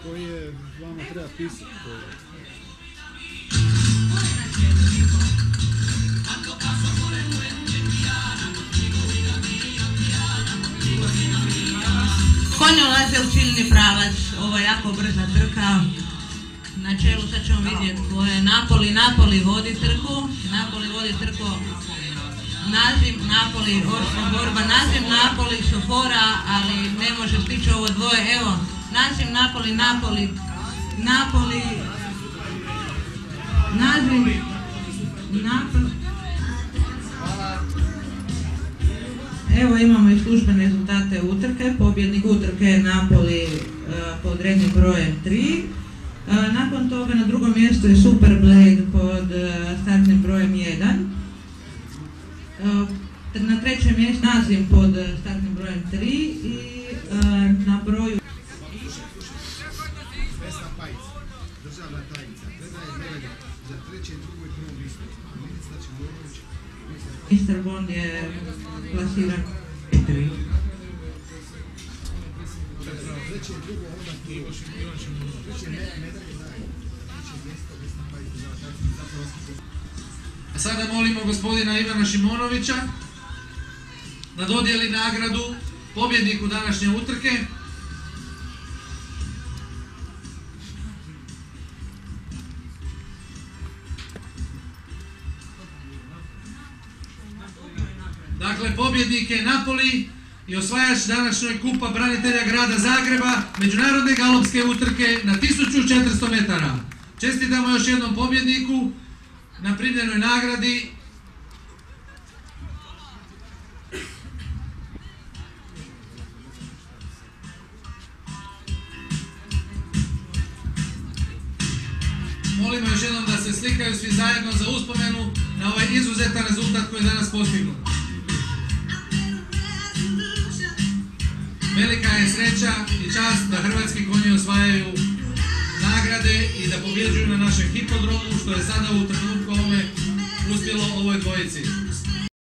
koje vama treba pisati. Konj ulaze u ciljni pravac, ovo je jako brza trka. Na čelu sad ćemo vidjeti koje Napoli vodi trku. Napoli vodi trku. Naziv Napoli, orsna borba. Naziv Napoli Sofora, ali ne može stići ovo dvoje. Evo, naziv Napoli. Naziv Napoli. Evo imamo i službene rezultate utrke. Pobjednik utrke je Napoli pod rednim brojem 3. Nakon toga na drugom mjestu je Superblade pod startnim brojem 1. Na trećem mjestu Nazim pod startnim brojem 3 i na broju Vesna Pajić, državna tajnica, predaje medalje za treće, drugo i prvo mjesto. Ministar Čigorović. Mr. Bond je plasiran 3. Treće, drugo, onda prvo. Treće medalje daje. Treće mjesto, Vesna Pajić, državna tajnica, zapravo. A sada molimo gospodina Ivana Šimonovića da dodijeli nagradu pobjedniku današnje utrke. Dakle, pobjednik je Napoli i osvajač današnjeg kupa branitelja grada Zagreba, međunarodne galopske utrke na 1400 metara. Čestitamo još jednom pobjedniku na primljenoj nagradi. Molimo još jednom da se slikaju svi zajedno za uspomenu na ovaj izuzetan rezultat koji je danas postignut. Velika je sreća i čast da hrvatski konji osvajaju nagrade i da pobjeđuju na našem hipodromu, što je sada u trenutku ovome uspjelo ovoj dvojici.